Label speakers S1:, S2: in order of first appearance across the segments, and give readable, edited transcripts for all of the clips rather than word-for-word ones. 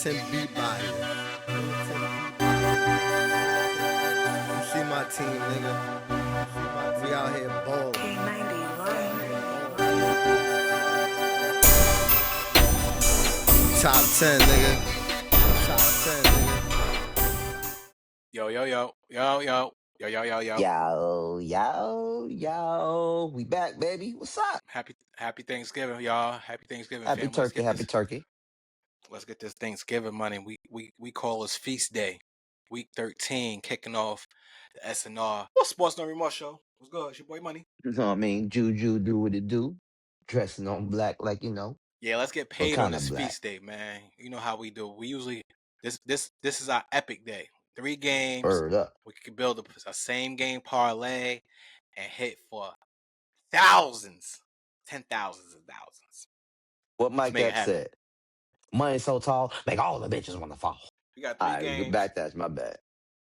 S1: militant beat bodies. You see my team, nigga. We out here balling. Top 10, nigga. Top 10, nigga.
S2: Yo, yo, yo, yo, yo, yo, yo, yo, yo.
S3: Yo. We back, baby. What's up?
S2: Happy Thanksgiving, y'all. Happy Thanksgiving,
S3: Happy
S2: fam. Let's
S3: turkey,
S2: get
S3: happy
S2: this.
S3: turkey.
S2: Let's get this Thanksgiving money. We call this feast day. Week 13, kicking off the SNR. What's Sports No Remorse show? What's good? It's your boy Money.
S3: You know what I mean? Juju do what it do. Dressing on black like,
S2: Yeah, let's get
S3: what
S2: paid on
S3: kind of
S2: this
S3: black?
S2: feast day, man. You know how we do. We usually this is our epic day. 3 games.
S3: Bird up.
S2: We could build a same game parlay and hit for thousands, 10,000s and thousands.
S3: What
S2: Let's
S3: Mike
S2: make it
S3: Epps
S2: happen.
S3: said. Money so tall, make all the bitches want to fall.
S2: We got
S3: All
S2: 3
S3: right, get
S2: games.
S3: back. That's my bad.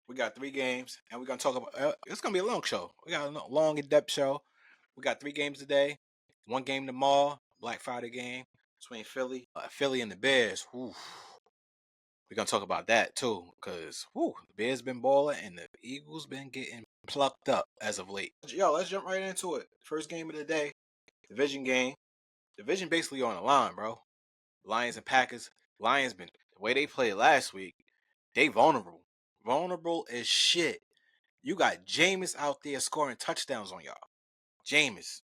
S2: We got 3 games, and we're gonna talk about. It's gonna be a long show. We got a long in-depth show. We got 3 games today. 1 game tomorrow, Black Friday game between Philly and the Bears. Whew. We're gonna talk about that too, because the Bears been balling and the Eagles been getting plucked up as of late. Yo, let's jump right into it. First game of the day, division game. Division basically on the line, bro. Lions and Packers. Lions been the way they played last week. They vulnerable. Vulnerable as shit. You got Jameis out there scoring touchdowns on y'all. Jameis.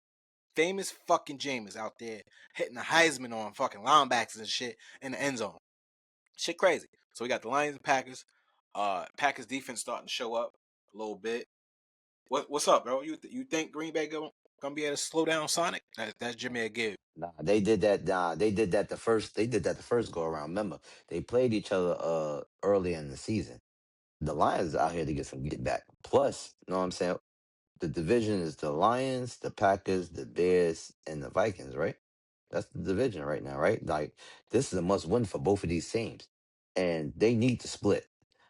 S2: Famous fucking Jameis out there hitting the Heisman on fucking linebackers and shit in the end zone. Shit crazy. So we got the Lions and Packers. Packers defense starting to show up a little bit. What's up, bro? You think Green Bay gonna be able to slow down Sonic? That's Jimmy Gibb.
S3: Nah, they did that. They did that the first. They did that the first go around. Remember, they played each other early in the season. The Lions out here to get some get back. Plus, you know what I'm saying? The division is the Lions, the Packers, the Bears, and the Vikings, right? That's the division right now, right? Like this is a must win for both of these teams. And they need to split.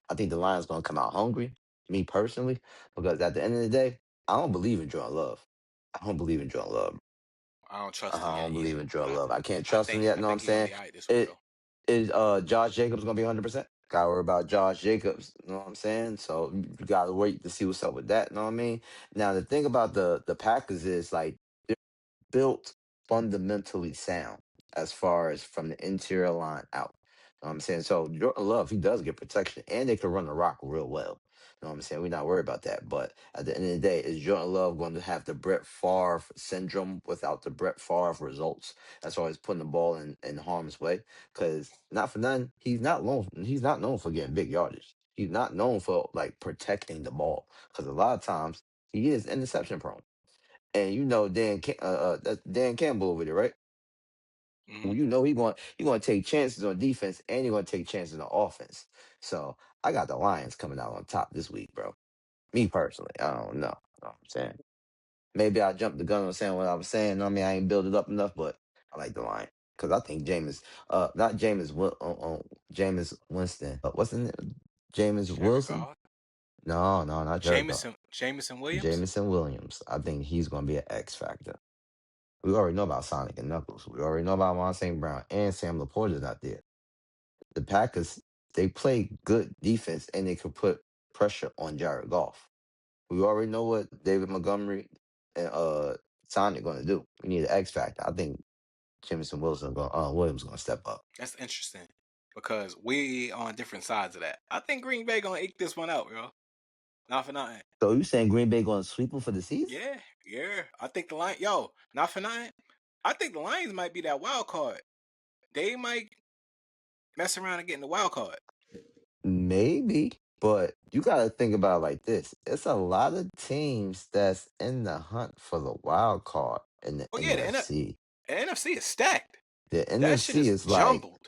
S3: I think the Lions gonna come out hungry, me personally, because at the end of the day, I don't believe in Jordan Love. I don't believe in Jordan Love.
S2: I don't
S3: I
S2: trust him yet
S3: don't
S2: either.
S3: believe in Jordan
S2: I
S3: Love. I can't
S2: I
S3: trust him
S2: think
S3: yet,
S2: I
S3: know what I'm
S2: think he gonna
S3: saying?
S2: be alright this week
S3: It
S2: though.
S3: is Josh Jacobs gonna be 100%. Gotta worry about Josh Jacobs, you know what I'm saying? So you gotta wait to see what's up with that, you know what I mean? Now the thing about the Packers is like built fundamentally sound as far as from the interior line out. You know what I'm saying? So Jordan Love, he does get protection and they can run the rock real well. You know what I'm saying? We're not worried about that. But at the end of the day, is Jordan Love going to have the Brett Favre syndrome without the Brett Favre results? That's why he's putting the ball in harm's way. Because not for none, he's not known for getting big yardage. He's not known for like protecting the ball. Because a lot of times he is interception prone. And you know that's Dan Campbell over there, right?
S2: Mm-hmm.
S3: Well, you know he going to take chances on defense and he's going to take chances on offense. So I got the Lions coming out on top this week, bro. Me personally, I don't know. Know what I'm saying? Maybe I jumped the gun on saying what I was saying. I mean, I ain't built it up enough, but I like the Lions because I think not Jameis Winston. What's the name? Jameis
S2: Jared
S3: Wilson?
S2: Goff,
S3: No, not Jared Goff.
S2: Jameson Williams.
S3: Jamison Williams. I think he's going to be an X factor. We already know about Sonic and Knuckles. We already know about Ron St. Brown and Sam Laporta's not there. The Packers, they play good defense and they could put pressure on Jared Goff. We already know what David Montgomery and Sonic going to do. We need an X factor. I think Williams going to step up.
S2: That's interesting because we on different sides of that. I think Green Bay gonna eke this one out, yo. Not for nothing.
S3: So you saying Green Bay going to sweep them for the season?
S2: Yeah. I think the Lions, not for nothing. I think the Lions might be that wild card. They might mess around and get in the wild card.
S3: Maybe, but you got to think about it like this. It's a lot of teams that's in the hunt for the wild card in the
S2: Oh yeah,
S3: NFC.
S2: the NFC is stacked.
S3: The
S2: That shit
S3: NFC
S2: is
S3: is like,
S2: jumbled.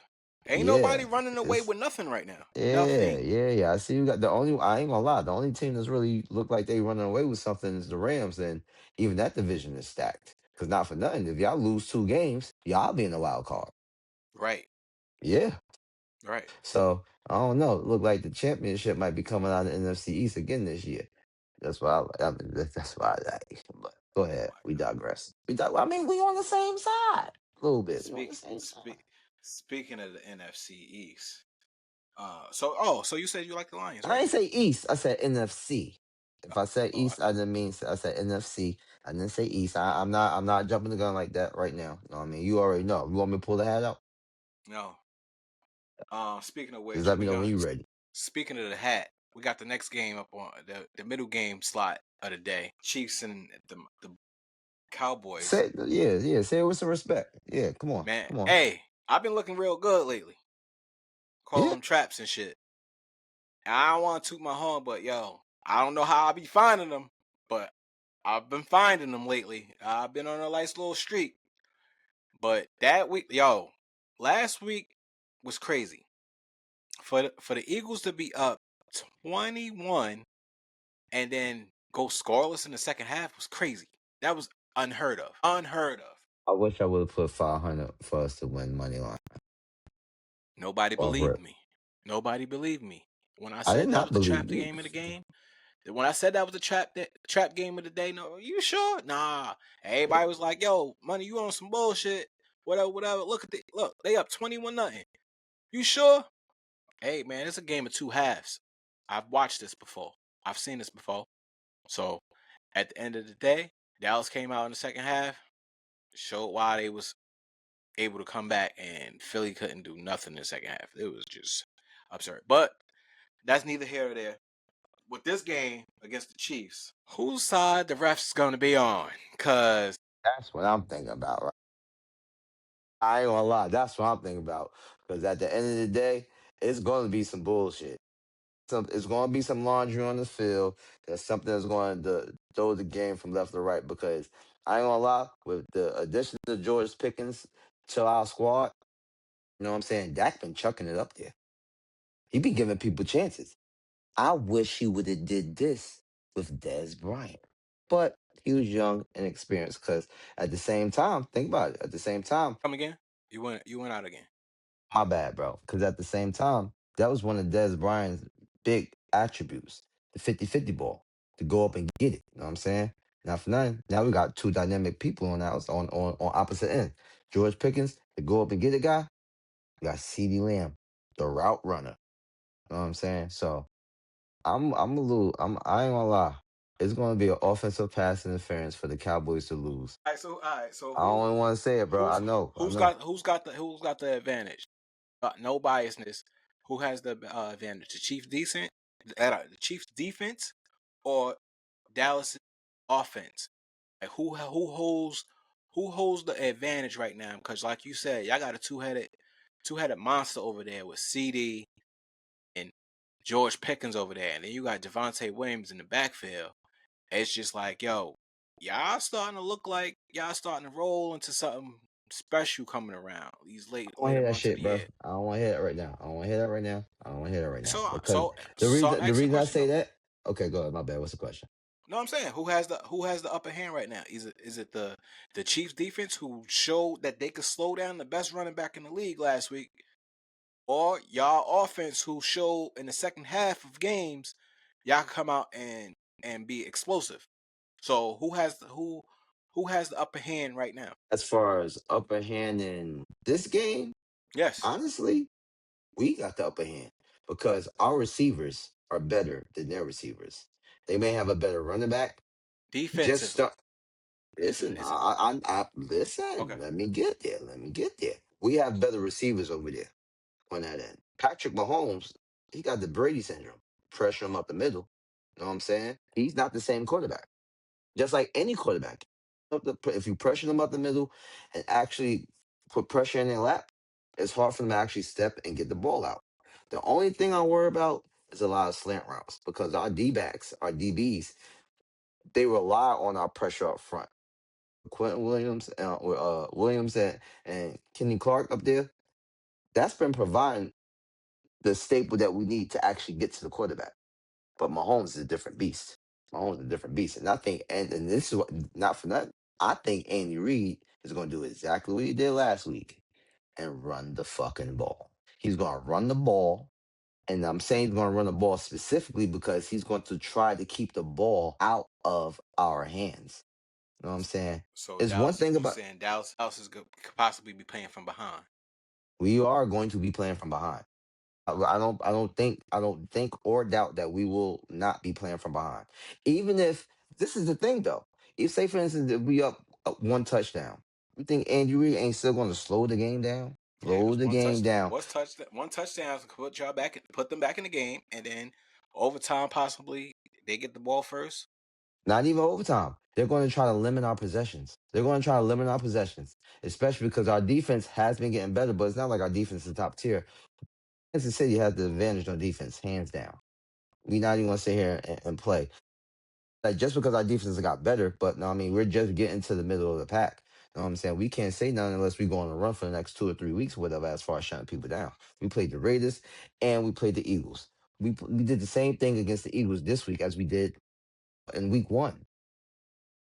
S2: Ain't nobody
S3: yeah,
S2: running away
S3: it's
S2: with nothing right now.
S3: yeah,
S2: Nothing.
S3: yeah, yeah. I see you got the only. I ain't gonna lie. The only team that's really looked like they running away with something is the Rams, and even that division is stacked. Cause not for nothing, if y'all lose 2 games, y'all be in the wild card.
S2: Right.
S3: Yeah.
S2: Right.
S3: So I don't know. Look like the championship might be coming out of the NFC East again this year. That's why I mean, that's why I like. But go
S2: Oh
S3: ahead.
S2: my
S3: We
S2: god.
S3: digress. I mean, we on the same side a little bit. We on the
S2: Speak
S3: same side.
S2: speak speaking of the NFC East. So you said you like the Lions,
S3: I
S2: right?
S3: didn't say East. I said NFC. If I said
S2: Oh,
S3: East, I didn't mean. I said NFC. I didn't say East. I'm not. I'm not jumping the gun like that right now. You know what I mean? You already know. You want me to pull the hat out?
S2: no. Speaking of
S3: Just
S2: which,
S3: let me know when you're ready.
S2: speaking of the hat, we got the next game up on the middle game slot of the day. Chiefs and the Cowboys.
S3: Say yeah, yeah. Say it with some respect. Yeah, come on,
S2: Man,
S3: come on.
S2: hey, I've been looking real good lately. Calling
S3: Yeah,
S2: them traps and shit. And I don't want to toot my horn, but yo, I don't know how I be finding them, but I've been finding them lately. I've been on a nice little streak. But that week, yo, last week was crazy. For the Eagles to be up 21 and then go scoreless in the second half was crazy. That was unheard of. Unheard of.
S3: I wish I would have put 500 for us to win money line
S2: Nobody
S3: off
S2: believed
S3: rip.
S2: me. Nobody believed me when I
S3: I did
S2: said that was
S3: not
S2: the
S3: believe
S2: trap
S3: you.
S2: game of the game. When I said that was the trap game of the day, no, you sure? Nah. Everybody was like, "Yo, money, you on some bullshit? Whatever, whatever." Look. They up 21-0. You sure? Hey, man, it's a game of two halves. I've watched this before. I've seen this before. So, at the end of the day, Dallas came out in the second half, showed why they was able to come back, and Philly couldn't do nothing in the second half. It was just absurd. But that's neither here or there. With this game against the Chiefs, whose side the refs going to be on? Cause
S3: That's what I'm thinking about. Right? I ain't gonna lie. That's what I'm thinking about. Because at the end of the day, it's going to be some bullshit. It's going to be some laundry on the field. There's something that's going to throw the game from left to right. Because I ain't gonna lie, with the addition of George Pickens to our squad, you know what I'm saying? Dak been chucking it up there. He been giving people chances. I wish he would have did this with Dez Bryant. But he was young and experienced. Because at the same time, think about it. At the same time,
S2: come again. You went out again.
S3: my bad, bro. Because at the same time, that was one of Dez Bryant's big attributes, the 50-50 ball, to go up and get it. You know what I'm saying? Not for nothing. Now we got two dynamic people on opposite end. George Pickens, to go up and get it guy. We got CeeDee Lamb, the route runner. You know what I'm saying? So I ain't gonna lie. It's gonna be an offensive pass interference for the Cowboys to lose.
S2: All right. So
S3: I don't want to say it, bro. I
S2: who's
S3: know. I
S2: who's
S3: know.
S2: got who's got the advantage? No biasness. Who has the advantage? The Chiefs defense, or Dallas offense? Like who holds the advantage right now? Because like you said, y'all got a two headed monster over there with CD and George Pickens over there, and then you got Javonte Williams in the backfield. It's just like, yo, y'all starting to look like y'all starting to roll into something special coming around these
S3: I don't want to
S2: later
S3: hear that
S2: months of
S3: shit,
S2: the
S3: bro.
S2: year.
S3: I don't want to hear that right now. I don't want to hear that right now. I don't want to hear that right now.
S2: So
S3: Because
S2: so
S3: the
S2: so I'm
S3: reason
S2: asking a
S3: I
S2: question
S3: say
S2: though.
S3: that. Okay, go ahead. My bad. What's the question?
S2: No, I'm saying who has the upper hand right now? Is it the Chiefs defense who showed that they could slow down the best running back in the league last week, or y'all offense who showed in the second half of games y'all can come out and be explosive? So who has the upper hand right now?
S3: As far as upper hand in this game,
S2: Yes,
S3: honestly, we got the upper hand because our receivers are better than their receivers. They may have a better running back. Just
S2: defensively.
S3: start. Listen,
S2: Is it
S3: listen.
S2: okay?
S3: Let me get there. Let me get there. We have better receivers over there on that end. Patrick Mahomes, he got the Brady syndrome. Pressure him up the middle. You know what I'm saying? He's not the same quarterback. Just like any quarterback. If you pressure them up the middle and actually put pressure in their lap, it's hard for them to actually step and get the ball out. The only thing I worry about is a lot of slant routes because our D backs, our DBs, they rely on our pressure up front. Quentin Williams, Williams and Kenny Clark up there, that's been providing the staple that we need to actually get to the quarterback. But Mahomes is a different beast. Mahomes is a different beast. And I think, and this is what, not for nothing, I think Andy Reid is going to do exactly what he did last week and run the fucking ball. He's going to run the ball. And I'm saying he's going to run the ball specifically because he's going to try to keep the ball out of our hands. You know what I'm saying?
S2: So
S3: It's one
S2: Dallas,
S3: thing
S2: you
S3: about
S2: saying Dallas is could possibly be playing from behind?
S3: we are going to be playing from behind. I don't think or doubt that we will not be playing from behind. Even if this is the thing though, if say for instance if we up one touchdown, you think Andrew Reid ain't still going to slow the game down?
S2: Yeah,
S3: Slow
S2: because
S3: the game down.
S2: one touchdown can put them back in the game, and then overtime possibly they get the ball first.
S3: Not even overtime. They're going to try to limit our possessions. They're going to try to limit our possessions, especially because our defense has been getting better, but it's not like our defense is top tier. Kansas City has the advantage on defense, hands down. We not even going to sit here and play. Like just because our defense got better, but no, I mean we're just getting to the middle of the pack. You know what I'm saying? We can't say nothing unless we go on a run for the next 2 or 3 weeks, whatever. As far as shutting people down, we played the Raiders and we played the Eagles. We did the same thing against the Eagles this week as we did in week 1.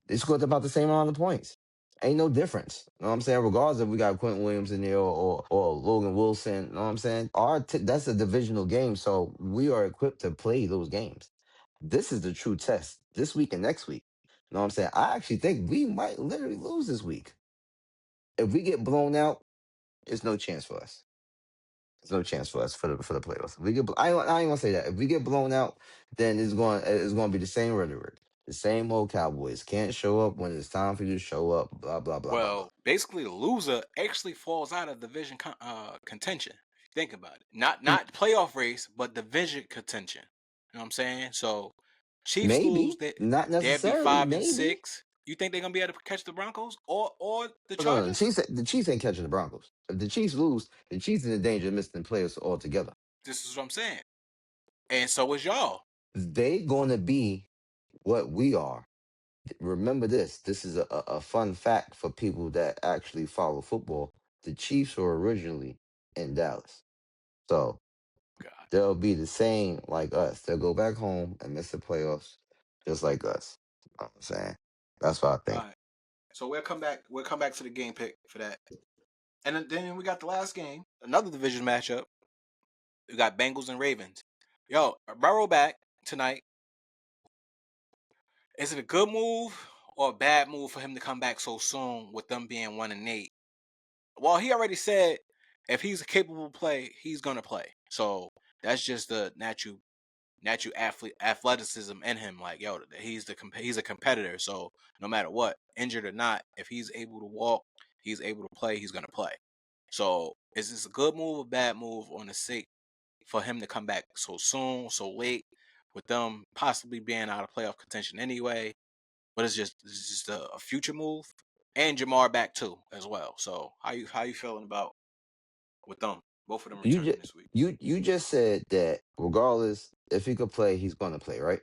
S3: They scored about the same amount of points. Ain't no difference. You know what I'm saying? Regardless if we got Quentin Williams in there or Logan Wilson, you know what I'm saying? That's a divisional game, so we are equipped to play those games. This is the true test this week and next week. You know what I'm saying? I actually think we might literally lose this week. If we get blown out, it's no chance for us. There's no chance for us for the playoffs. If we get, I ain't gonna say that. If we get blown out, then it's going to be the same rhetoric. The same old Cowboys can't show up when it's time for you to show up. Blah blah blah blah blah.
S2: Well, basically, the loser actually falls out of division contention. If you think about it, not playoff race, but division contention. You know what I'm saying? So, Chiefs lose,
S3: Maybe not
S2: they'll be
S3: necessarily.
S2: five and
S3: Maybe
S2: six. You think they're gonna be able to catch the Broncos or the
S3: no. The
S2: Chargers?
S3: Chiefs ain't catching the Broncos. If the Chiefs lose, the Chiefs in the danger of missing players altogether.
S2: This is what I'm saying. And so is y'all.
S3: They going to be what we are. Remember this. This is a fun fact for people that actually follow football. The Chiefs were originally in Dallas. So
S2: God.
S3: they'll be the same like us. They'll go back home and miss the playoffs just like us. You know what I'm saying? That's what I
S2: All
S3: think.
S2: right. So we'll come back. We'll come back to the game pick for that. And then we got the last game, another division matchup. We got Bengals and Ravens. Yo, Burrow back tonight. Is it a good move or a bad move for him to come back so soon with them being 1-8? Well, he already said if he's a capable play, he's gonna play. So that's just the natural athleticism in him. Like yo, he's a competitor. So no matter what, injured or not, if he's able to walk, he's able to play. He's gonna play. So is this a good move or bad move on the sake for him to come back so soon, so late, with them possibly being out of playoff contention anyway? But it's just a future move, and Jamar back too as well. So how you feeling about with them? Both of them
S3: You
S2: returning
S3: just
S2: this week,
S3: you just said that regardless if he could play, he's gonna play, right?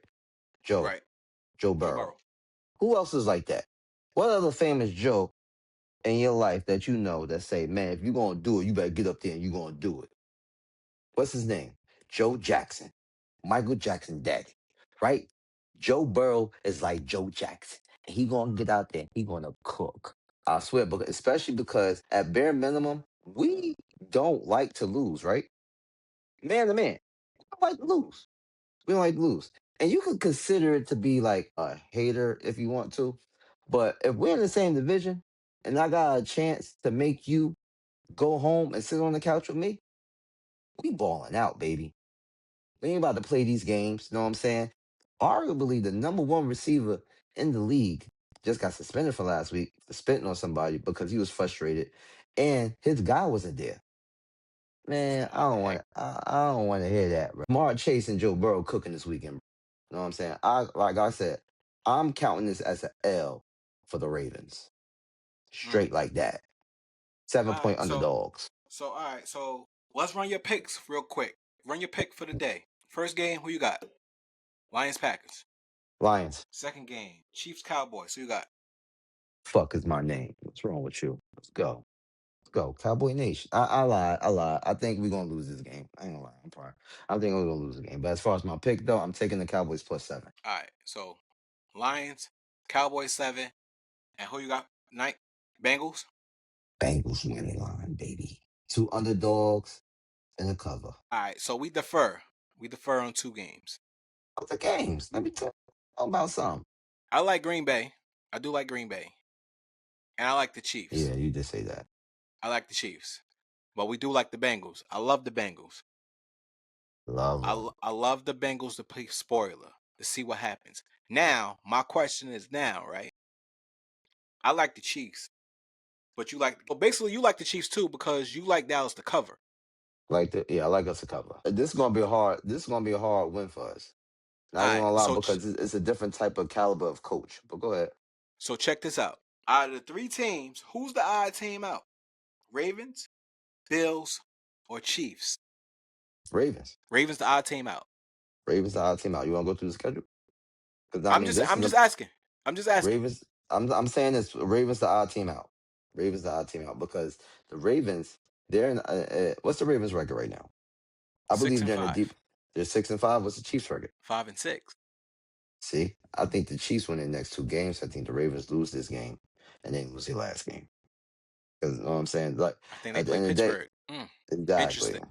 S3: Joe.
S2: right?
S3: Joe
S2: Joe
S3: Burrow.
S2: Burrow.
S3: Who else is like that? What other famous Joe in your life that you know that say, man, if you're gonna do it, you better get up there and you're gonna do it? What's his name? Joe Jackson. Michael Jackson daddy. Right? Joe Burrow is like Joe Jackson. He gonna get out there, he gonna cook. I swear, because especially because at bare minimum, we don't like to lose, right? Man to man. We don't like to lose. We don't like to lose. And you could consider it to be like a hater if you want to. But if we're in the same division and I got a chance to make you go home and sit on the couch with me, we balling out, baby. We ain't about to play these games. You know what I'm saying? Arguably, the number one receiver in the league just got suspended for last week for spitting on somebody because he was frustrated, and his guy wasn't there. Man, I
S2: What the
S3: don't
S2: heck?
S3: want. I don't want to hear that, bro. Mark Chase and Joe Burrow cooking this weekend. Bro. You know what I'm saying? Like I said, I'm counting this as an L for the Ravens,
S2: Mm.
S3: straight like that. Seven
S2: All
S3: point
S2: right,
S3: underdogs.
S2: so let's run your picks real quick. Run your pick for the day. First game, who you got? Lions Packers.
S3: Lions.
S2: Second game, Chiefs Cowboys. Who you got?
S3: Fuck is my name. What's wrong with you? Let's go. Go, Cowboy Nation. I lied. I lied. I think we're gonna lose this game. I ain't gonna lie. I'm sorry. I think we're gonna lose the game. But as far as my pick though, I'm taking the Cowboys +7.
S2: All right, so Lions, Cowboys 7, and who you got? Night Bengals.
S3: Bengals winning line, baby. Two underdogs and a cover.
S2: All right, so we defer. We defer on 2 games.
S3: Of the games. Let me tell you about some.
S2: I like Green Bay. I do like Green Bay, and I like the Chiefs.
S3: Yeah, you did say that.
S2: I like the Chiefs, but we do like the Bengals. I love the Bengals.
S3: Love them.
S2: I love the Bengals to play spoiler to see what happens. Now, my question is now, right? I like the Chiefs, but basically you like the Chiefs too because you like Dallas to cover.
S3: I like us to cover. This is gonna be hard. This is gonna be a hard win for us. Not
S2: All
S3: even
S2: right,
S3: gonna lie because it's a different type of caliber of coach. But go ahead.
S2: so check this out. Out of the three teams, who's the odd team out? Ravens, Bills, or Chiefs?
S3: Ravens.
S2: Ravens the odd team out.
S3: Ravens are our team out. You wanna go through the schedule? Because I
S2: I'm
S3: mean,
S2: just
S3: this
S2: I'm
S3: is
S2: just
S3: a
S2: asking. I'm just asking.
S3: Ravens. I'm saying this. Ravens the odd team out. Ravens the odd team out because the Ravens. They're in. What's the Ravens record right now? I
S2: Six
S3: believe
S2: and
S3: they're in the
S2: five,
S3: deep. They're 6-5. What's the Chiefs record?
S2: 5 and 6.
S3: See, I think the Chiefs win their next two games. I think the Ravens lose this game, and then lose their last game. Because you know what I'm saying? Like
S2: I think they
S3: at the
S2: play
S3: end of the day,
S2: Pittsburgh.
S3: exactly,
S2: Interesting.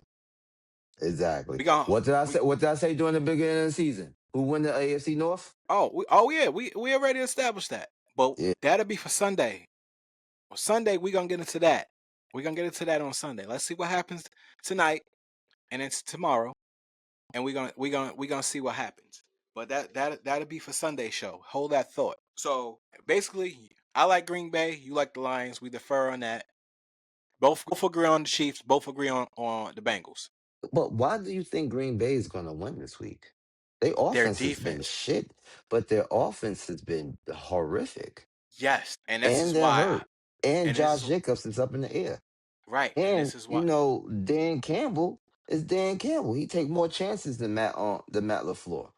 S3: exactly.
S2: We got
S3: What did I
S2: we
S3: say? What did I say during the beginning of the season? Who won the AFC North?
S2: oh yeah, we already established that. But
S3: Yeah,
S2: that'll be for Sunday. Well, Sunday we gonna get into that. We're gonna get into that on Sunday. Let's see what happens tonight and it's tomorrow. And we're gonna see what happens. But that'll be for Sunday show. Hold that thought. So basically, I like Green Bay. You like the Lions. We defer on that. Both agree on the Chiefs. Both agree on the Bengals.
S3: but why do you think Green Bay is going to win this week? Their
S2: Their
S3: offense has been
S2: defense,
S3: shit, but their offense has been horrific,
S2: yes, and this
S3: and
S2: is
S3: they're
S2: why.
S3: hurt. And
S2: And this
S3: Josh
S2: is
S3: Jacobs is up in the air.
S2: right, and
S3: And
S2: this is
S3: you
S2: why.
S3: know, Dan Campbell is Dan Campbell. He take more chances than Matt LaFleur.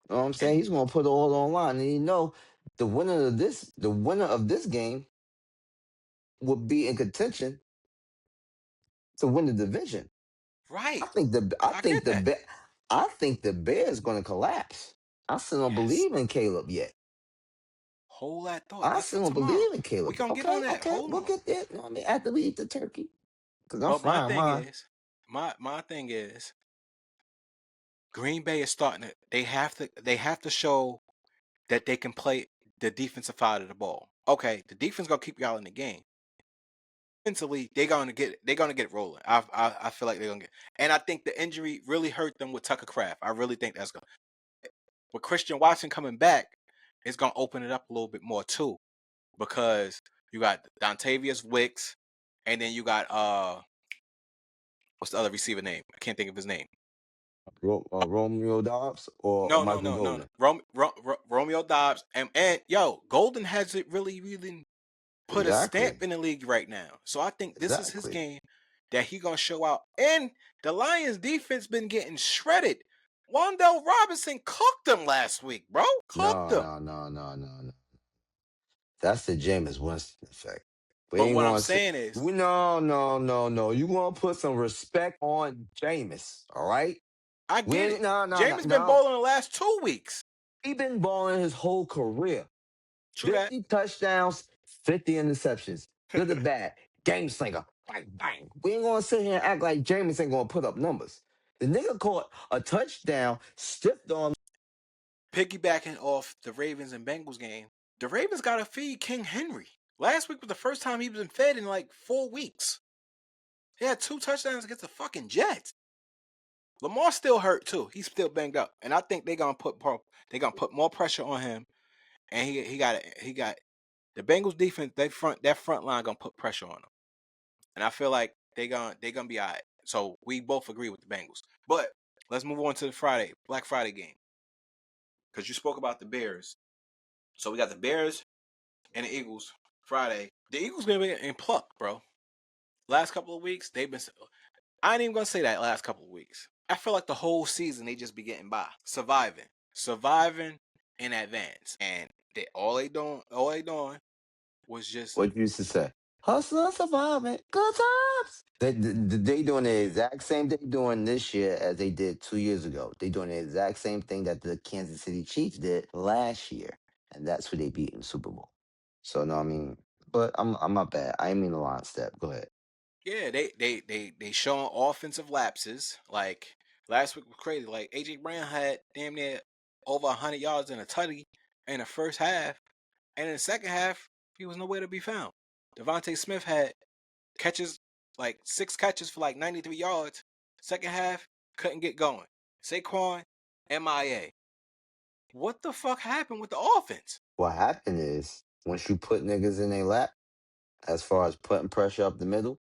S3: You know what I'm saying?
S2: And
S3: He's gonna put it all online. And you know, the winner of this game would be in contention to win the division. I
S2: right,
S3: think the I
S2: I
S3: think
S2: get
S3: the
S2: that.
S3: Be- I think the Bears gonna collapse. I still don't
S2: Yes,
S3: believe in Caleb yet.
S2: hold that thought.
S3: I
S2: That's for
S3: still don't
S2: tomorrow.
S3: believe in
S2: We
S3: Caleb.
S2: gonna get
S3: Okay,
S2: on that.
S3: okay,
S2: Hold
S3: we'll
S2: on.
S3: get there. You know what I mean? After we eat the turkey. Because I'm
S2: But my
S3: frying
S2: thing
S3: mine.
S2: is, my thing is, Green Bay is starting to. They have to show that they can play the defensive side of the ball. Okay, the defense gonna keep y'all in the game. Mentally, they're gonna get rolling. I feel like they're gonna get, and I think the injury really hurt them with Tucker Craft. I really think that's gonna. With Christian Watson coming back, it's gonna open it up a little bit more too, because you got Dontavius Wicks, and then you got what's the other receiver name? I can't think of his name.
S3: Romeo Dobbs or
S2: No, no,
S3: Michael
S2: no, no, no.
S3: Golden.
S2: Romeo Dobbs and yo, Golden has it really put a stamp
S3: Exactly.
S2: in the league right now. So I think this is his
S3: Exactly.
S2: game that he gonna show out. And the Lions defense been getting shredded. Wandell Robinson cooked them last week, bro. Cooked
S3: No,
S2: them.
S3: no, no, no, no, no. That's the Jameis Winston effect. We
S2: But
S3: ain't
S2: what I'm
S3: gonna say
S2: saying is,
S3: we no, no, no, no. You gonna put some respect on Jameis, all right?
S2: I
S3: We
S2: get
S3: ain't
S2: it.
S3: no, no, no,
S2: Jameis been
S3: no.
S2: balling the last 2 weeks.
S3: He been balling his whole career.
S2: True that.
S3: 50 touchdowns, 50 interceptions. Good or bad. Game slinger. Bang, bang. We ain't gonna sit here and act like Jameis ain't gonna put up numbers. The nigga caught a touchdown, stiffed on.
S2: Piggybacking off the Ravens and Bengals game, the Ravens got to feed King Henry. Last week was the first time he's been fed in like 4 weeks. He had 2 touchdowns against the fucking Jets. Lamar still hurt too. He's still banged up, and I think they're gonna put more pressure on him. And he got the Bengals defense. That front line gonna put pressure on him, and I feel like they gonna be alright. So we both agree with the Bengals. But let's move on to the Black Friday game, because you spoke about the Bears. So we got the Bears and the Eagles Friday. The Eagles gonna be in pluck, bro. Last couple of weeks they've been. I ain't even gonna say that last couple of weeks. I feel like the whole season they just be getting by, surviving in advance, and all they doing was just
S3: What you used to say? Hustler surviving. Good times. They doing the exact same thing doing this year as they did 2 years ago. They doing the exact same thing that the Kansas City Chiefs did last year. And that's who they beat in the Super Bowl. So no, I mean, but I'm not bad. I ain't mean to line step. Go ahead.
S2: yeah. They showing offensive lapses. Like last week was crazy. Like AJ Brown had damn near over 100 yards in a tutty in the first half, and in the second half he was nowhere to be found. Devontae Smith had catches, like 6 catches for like 93 yards. Second half couldn't get going. Saquon, MIA. What the fuck happened with the offense?
S3: What happened is once you put niggas in their lap, as far as putting pressure up the middle,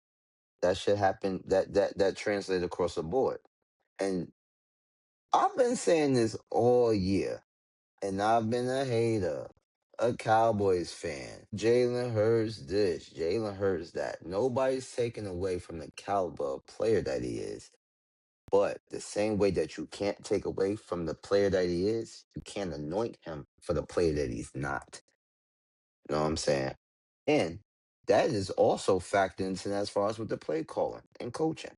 S3: that shit happened. That translated across the board. And I've been saying this all year, and I've been a hater, a Cowboys fan. Jalen Hurts this, Jalen Hurts that. Nobody's taking away from the caliber of player that he is. But the same way that you can't take away from the player that he is, you can't anoint him for the player that he's not. You know what I'm saying? And that is also factored into as far as with the play calling and coaching.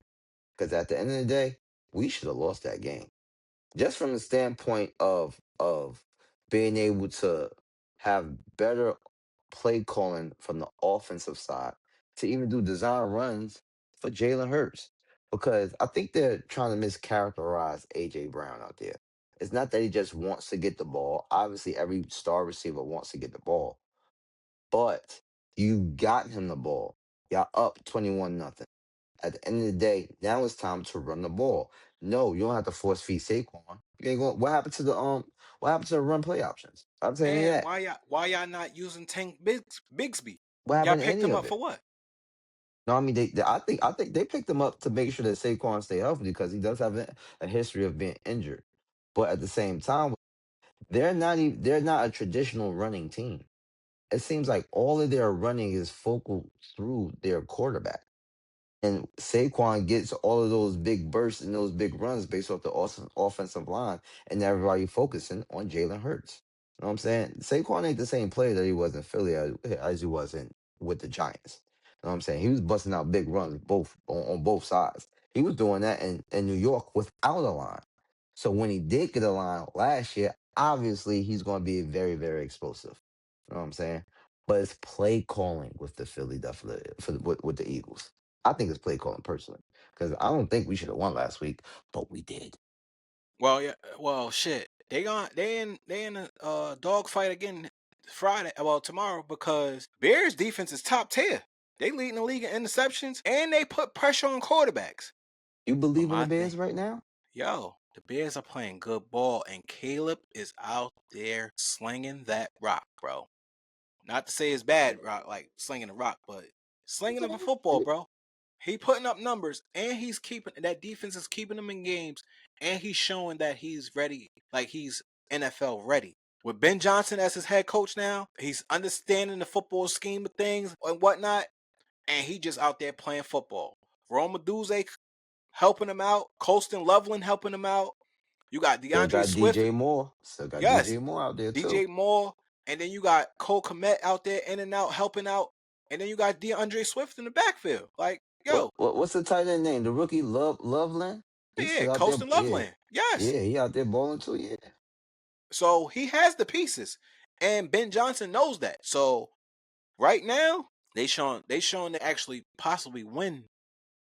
S3: Because at the end of the day, we should have lost that game. Just from the standpoint of being able to have better play calling from the offensive side to even do design runs for Jalen Hurts. Because I think they're trying to mischaracterize AJ Brown out there. It's not that he just wants to get the ball. Obviously, every star receiver wants to get the ball. But you got him the ball. Y'all up 21-0. At the end of the day, now it's time to run the ball. No, you don't have to force feed Saquon. You ain't going. What happened to the run play options? I'm telling you
S2: And
S3: that.
S2: why y'all not using Tank Bigsby?
S3: What
S2: Y'all
S3: happened to
S2: picked
S3: any
S2: him
S3: of
S2: up
S3: it?
S2: for what?
S3: No, I mean I think they picked him up to make sure that Saquon stay healthy because he does have a history of being injured. But at the same time, they're not a traditional running team. It seems like all of their running is focal through their quarterback. And Saquon gets all of those big bursts and those big runs based off the awesome offensive line, and everybody focusing on Jalen Hurts. You know what I'm saying? Saquon ain't the same player that he was in Philly as he was in with the Giants. You know what I'm saying? He was busting out big runs both on both sides. He was doing that in New York without a line. So when he did get a line last year, obviously he's going to be very, very explosive. You know what I'm saying? But it's play calling with the Philly definitely with the Eagles. I think it's play calling personally because I don't think we should have won last week, but we did.
S2: Well, yeah. Well, shit. They in a dog fight again Friday. Well, tomorrow because Bears defense is top tier. They leading the league in interceptions and they put pressure on quarterbacks.
S3: You
S2: But
S3: believe in the
S2: my thing,
S3: Bears right now?
S2: the Bears are playing good ball and Caleb is out there slinging that rock, bro. Not to say it's bad rock like slinging a rock, but slinging of a football, bro. He putting up numbers and he's keeping that defense is keeping him in games and he's showing that he's ready, like he's NFL ready. With Ben Johnson as his head coach now, he's understanding the football scheme of things and whatnot, and he just out there playing football. Rome Duze helping him out, Colston Loveland helping him out. You got
S3: Still
S2: DeAndre
S3: got
S2: Swift,
S3: DJ Moore. Still got
S2: yes,
S3: DJ Moore out there too.
S2: DJ Moore, and then you got Cole Komet out there in and out helping out, and then you got DeAndre Swift in the backfield. Like, yo,
S3: What's the tight end name? The rookie Loveland. He's
S2: yeah,
S3: still out there.
S2: Colston
S3: Yeah,
S2: Loveland, yes.
S3: yeah, he out there balling too. Yeah.
S2: So he has the pieces, and Ben Johnson knows that. So right now, they showing to actually possibly win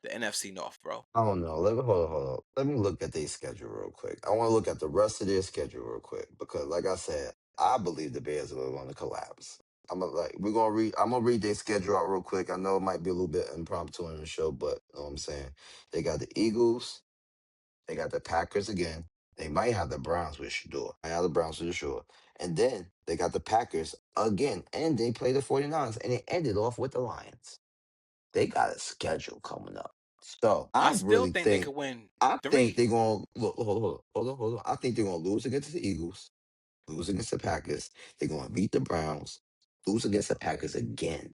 S2: the NFC North, bro.
S3: I don't know. Let me hold on. Let me look at their schedule real quick. I want to look at the rest of their schedule real quick because, like I said, I believe the Bears are going to collapse. I'm gonna read their schedule out real quick. I know it might be a little bit impromptu in the show, but you know what I'm saying. They got the Eagles, they got the Packers again. They might have the Browns with Shador. I have the Browns with Shador. And then they got the Packers again. And they play the 49ers. And they ended off with the Lions. They got a schedule coming up. So
S2: I
S3: I
S2: still
S3: really
S2: think they
S3: think
S2: could win
S3: I think
S2: 3.
S3: they're gonna look, hold on. I think they're gonna lose against the Eagles, lose against the Packers. They're gonna beat the Browns, lose against the Packers again,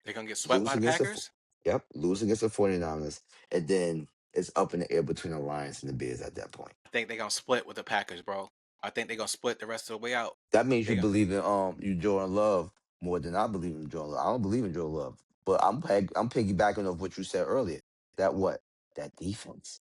S2: They're gonna get swept
S3: lose
S2: by the
S3: against
S2: Packers.
S3: lose against the 49ers, and then it's up in the air between the Lions and the Bears at that point.
S2: I think they're gonna split with the Packers, bro. I think they're gonna split the rest of the way out.
S3: That means you
S2: They gonna
S3: believe in you Jordan Love more than I believe in Jordan Love. I don't believe in Jordan Love, but I'm piggybacking off what you said earlier. That what that defense,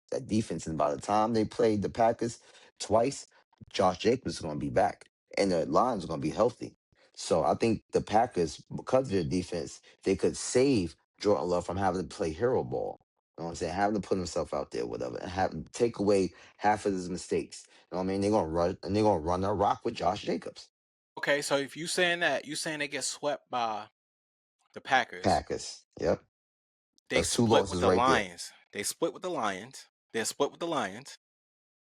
S3: and by the time they played the Packers twice, Josh Jacobs is going to be back, and the line's going to be healthy. So I think the Packers, because of their defense, they could save Jordan Love from having to play hero ball. You know what I'm saying? Having to put himself out there, whatever, and have take away half of his mistakes. You know what I mean? They're gonna run a rock with Josh Jacobs.
S2: okay. So if you saying that, you saying they get swept by the Packers.
S3: Packers. Yep.
S2: They
S3: That's two
S2: split with
S3: losses
S2: the
S3: right there.
S2: Lions. They split with the Lions. They're split with the Lions.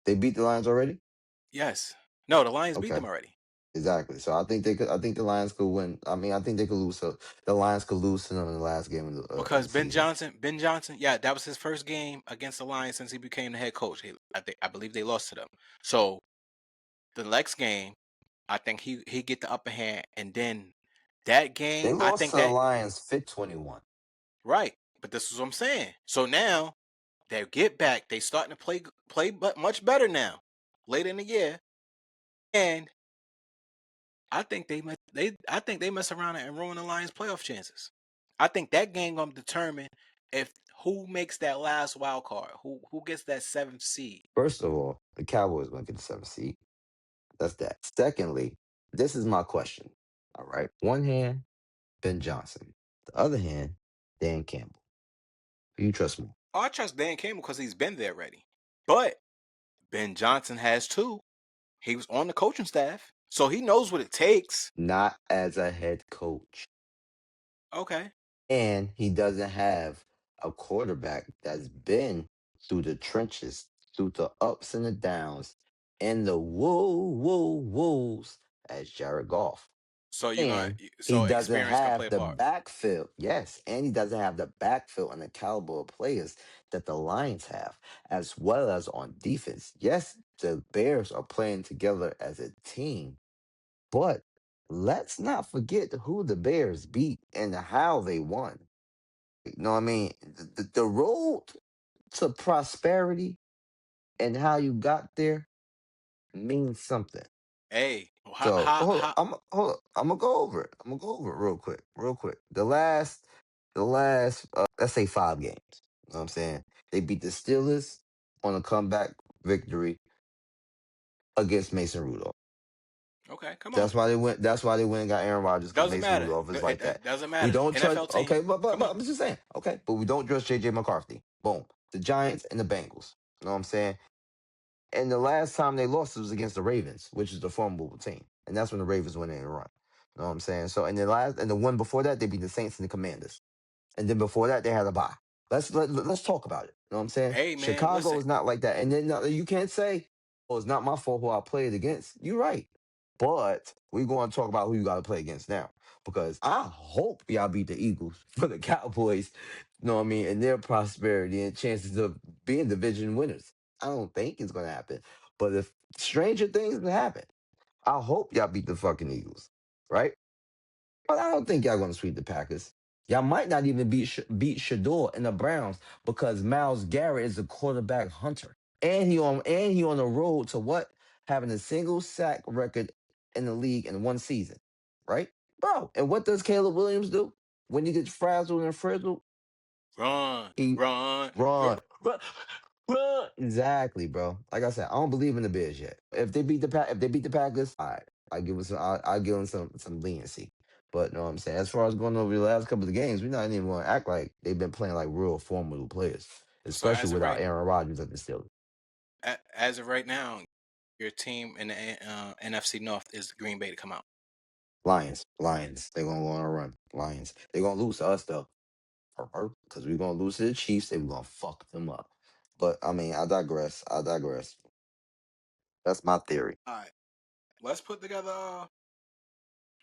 S3: They beat the Lions already.
S2: Yes. No, the Lions beat
S3: Okay.
S2: them already.
S3: Exactly. So I think they could. I think the Lions could win. I mean, I think they could lose. So the Lions could lose to them in the last game of
S2: Because
S3: the season.
S2: Ben Johnson, yeah, that was his first game against the Lions since he became the head coach. I believe they lost to them. So the next game, I think he get the upper hand, and then that game,
S3: They
S2: I
S3: lost
S2: think
S3: to the
S2: that
S3: Lions fit 21.
S2: right. But this is what I'm saying. So now they get back. They starting to play but much better now, late in the year, and I think they mess around and ruin the Lions' playoff chances. I think that game gonna determine if who makes that last wild card, who gets that seventh seed.
S3: First of all, the Cowboys going to get the seventh seed. That's that. Secondly, this is my question. All right. One hand, Ben Johnson. The other hand, Dan Campbell. Who you trust more?
S2: Oh, I trust Dan Campbell because he's been there already. But Ben Johnson has too. He was on the coaching staff, so he knows what it takes.
S3: Not as a head coach.
S2: Okay.
S3: And he doesn't have a quarterback that's been through the trenches, through the ups and the downs, and the woes as Jared Goff.
S2: So you're gonna
S3: And he
S2: so
S3: doesn't
S2: experience gonna play
S3: have
S2: a
S3: the
S2: part.
S3: backfield. Yes. And he doesn't have the backfield and the caliber of players that the Lions have, as well as on defense. Yes, the Bears are playing together as a team, but let's not forget who the Bears beat and how they won. You know what I mean? The road to prosperity and how you got there means something.
S2: Hey,
S3: So
S2: how
S3: hold on. I'm gonna go over it. I'm gonna go over it real quick. The last let's say 5 games. You know what I'm saying? They beat the Steelers on a comeback victory against Mason Rudolph.
S2: okay, come on.
S3: That's why they went. That's why they went and got Aaron Rodgers because
S2: Doesn't
S3: Mason
S2: matter.
S3: Rudolph is like that.
S2: It doesn't
S3: We
S2: matter.
S3: don't trust.
S2: NFL team.
S3: Okay, but
S2: Come on.
S3: I'm just saying. Okay, but we don't trust JJ McCarthy. Boom. The Giants and the Bengals. You know what I'm saying? And the last time they lost was against the Ravens, which is the formidable team, and that's when the Ravens went in and run. You know what I'm saying? So, and the one before that, they beat the Saints and the Commanders, and then before that, they had a bye. Let's talk about it. You know what I'm saying?
S2: Hey man,
S3: Chicago
S2: listen.
S3: is not like that, and then you can't say, "Oh, it's not my fault who I played against." You're right, but we're going to talk about who you got to play against now, because I hope y'all beat the Eagles for the Cowboys. You know what I mean? And their prosperity and chances of being division winners. I don't think it's going to happen, but if stranger things can happen, I hope y'all beat the fucking Eagles, right? But I don't think y'all gonna sweep the Packers. Y'all might not even beat Shador and the Browns because Miles Garrett is a quarterback hunter, and he on the road to what, having a single sack record in the league in one season, right, bro? And what does Caleb Williams do when he gets frazzled and frizzled?
S2: Run,
S3: He
S2: run,
S3: run, run, run. Exactly, bro. Like I said, I don't believe in the Bears yet. If they beat the Packers, all right, I give them some leniency. But you know what I'm saying? As far as going over the last couple of games, we're not even going to act like they've been playing like real formidable players,
S2: So
S3: especially without Aaron Rodgers at the Steelers.
S2: as of right now, your team in the NFC North is Green Bay to come out.
S3: Lions. They're gonna go on a run. Lions. They're gonna lose to us though, because we're gonna lose to the Chiefs. They're gonna fuck them up. But I mean, I digress. That's my theory.
S2: All right, let's put together.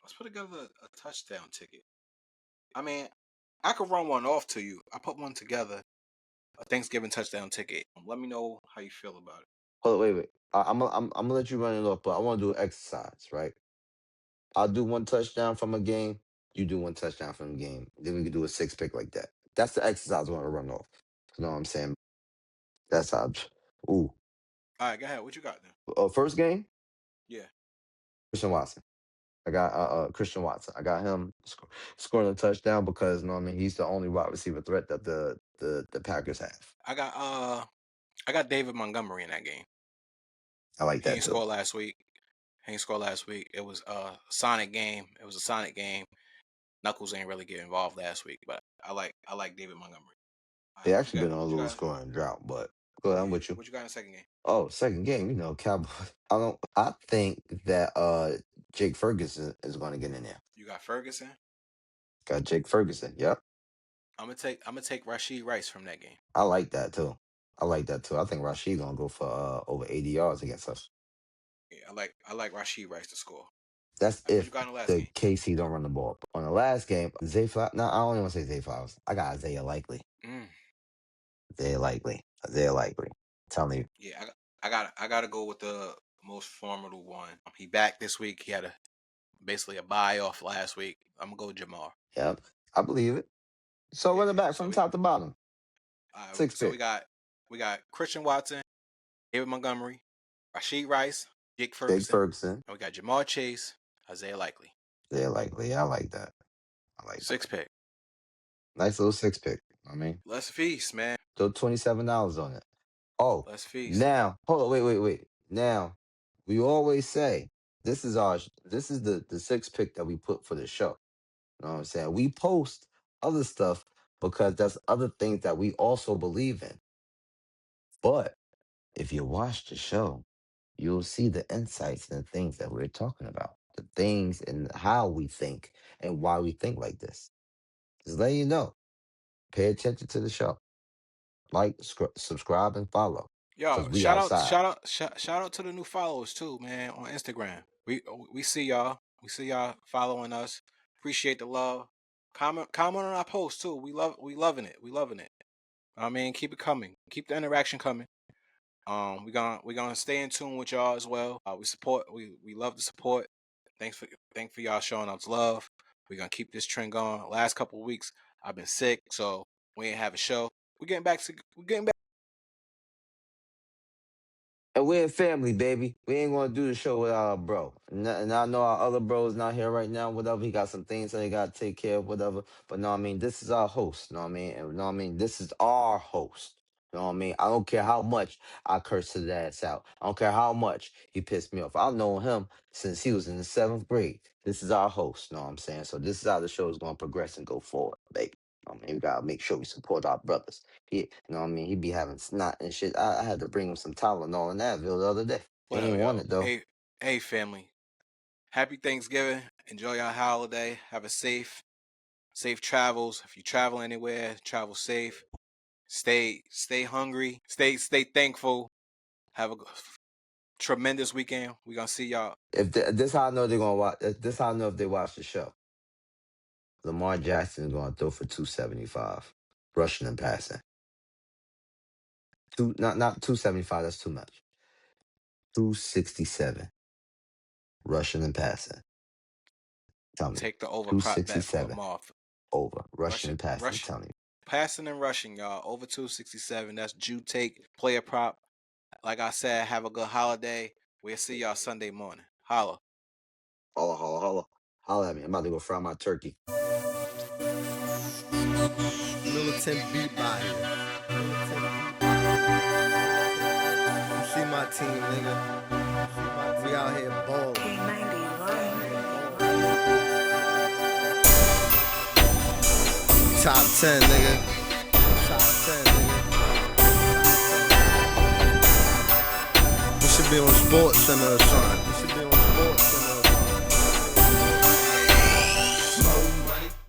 S2: Let's put together a touchdown ticket. I mean, I could run one off to you. I put one together, a Thanksgiving touchdown ticket. Let me know how you feel about it.
S3: Hold on, wait. I'm gonna let you run it off, but I want to do an exercise, right? I'll do one touchdown from a game. You do one touchdown from a game. Then we can do a 6 pick like that. That's the exercise I want to run off. You know what I'm saying? That's how. Ooh.
S2: All right, go ahead. What you got then?
S3: First game,
S2: Yeah,
S3: Christian Watson. I got Christian Watson. I got him scoring a touchdown because you know what I mean, he's the only wide receiver threat that the Packers have.
S2: I got David Montgomery in that game.
S3: I like
S2: He
S3: that
S2: ain't
S3: too.
S2: scored last week. It was a Sonic game. It was a Sonic game. Knuckles ain't really get involved last week, but I like David Montgomery. All
S3: They
S2: right,
S3: actually been on a
S2: what you
S3: little
S2: got?
S3: scoring drought, but go ahead, I'm
S2: Yeah,
S3: with you.
S2: what you got in the second game?
S3: Oh, second game, Cowboys. I think that Jake Ferguson is gonna get in there.
S2: You got Ferguson.
S3: Got Jake Ferguson. Yep.
S2: I'm gonna take Rashid Rice from that game.
S3: I like that too. I like that too. I think Rashid gonna go for over 80 yards against us.
S2: Yeah, I like Rashid Rice to score.
S3: That's
S2: Who'd you
S3: if
S2: got in the last
S3: the
S2: game?
S3: KC don't run the ball. On the last game, Zay Flowers. No, I don't even want to say Zay Flowers. I got Isaiah Likely.
S2: Mm,
S3: Isaiah Likely. Isaiah Likely. Telling you.
S2: yeah, I gotta go with the most formidable one. He back this week. He had basically a buy off last week. I'm gonna go with Jamar.
S3: Yep. I believe it. So
S2: Yeah.
S3: run it back
S2: So
S3: from top to bottom. Six
S2: so
S3: pick.
S2: we got Christian Watson, David Montgomery, Rashid Rice, Jake
S3: Jake
S2: Ferguson,
S3: Ferguson.
S2: and we got Jamar Chase, Isaiah Likely.
S3: Isaiah Likely. I like that. I like that.
S2: 6 pick.
S3: Nice little 6 pick. I mean,
S2: Let's feast, man.
S3: throw $27 on it. Oh,
S2: Let's feast.
S3: now hold on. Wait. Now, we always say this is the 6 pick that we put for the show. You know what I'm saying? We post other stuff because that's other things that we also believe in. But if you watch the show, you'll see the insights and the things that we're talking about, the things and how we think and why we think like this. Just letting you know. Pay attention to the show. Like, subscribe, and follow.
S2: Yo,
S3: Cause we outside.
S2: shout out to the new followers too, man, on Instagram. We see y'all. We see y'all following us. Appreciate the love. Comment on our posts too. We loving it. We loving it. I mean, keep it coming. Keep the interaction coming. We gonna stay in tune with y'all as well. We love the support. Thanks for y'all showing us love. We gonna keep this trend going. Last couple of weeks I've been sick, so we ain't have a show. We getting back.
S3: And we're in family, baby. We ain't gonna do the show without our bro. And I know our other bro is not here right now, whatever. He got some things that he gotta take care of, whatever. But no, I mean, this is our host. Know what I mean? And no, I mean, this is our host. You know what I mean? I don't care how much I curse his ass out. I don't care how much he pissed me off. I've known him since he was in the 7th grade. This is our host. Know what I'm saying? So this is how the show is gonna progress and go forward, baby. I mean, we gotta make sure we support our brothers. You know what I mean? He be having snot and shit. I had to bring him some Tylenol and Advil the other day. He
S2: Whatever,
S3: ain't want
S2: yo.
S3: it though.
S2: Hey, family. Happy Thanksgiving. Enjoy your holiday. Have a safe travels. If you travel anywhere, travel safe. Stay hungry. Stay thankful. Have a tremendous weekend. We gonna see y'all.
S3: If this how I know they're gonna watch. This how I know if they watch the show. Lamar Jackson is gonna throw for 275, rushing and passing. Not 275. That's too much. 267, rushing and passing. Tell me,
S2: Take the over prop bet for
S3: 267
S2: Lamar.
S3: over rushing
S2: Rushing,
S3: and passing. I'm
S2: rushing,
S3: telling you.
S2: passing and rushing, y'all. Over 267. That's Jew take player prop. Like I said, have a good holiday. We'll see y'all Sunday morning. Holla.
S3: Holla at me. I'm about to go fry my turkey.
S1: Militant beat by here. You see my team, nigga. We out here balling. Top 10, nigga. Top 10, nigga. We should be on Sports Center or something. We should be on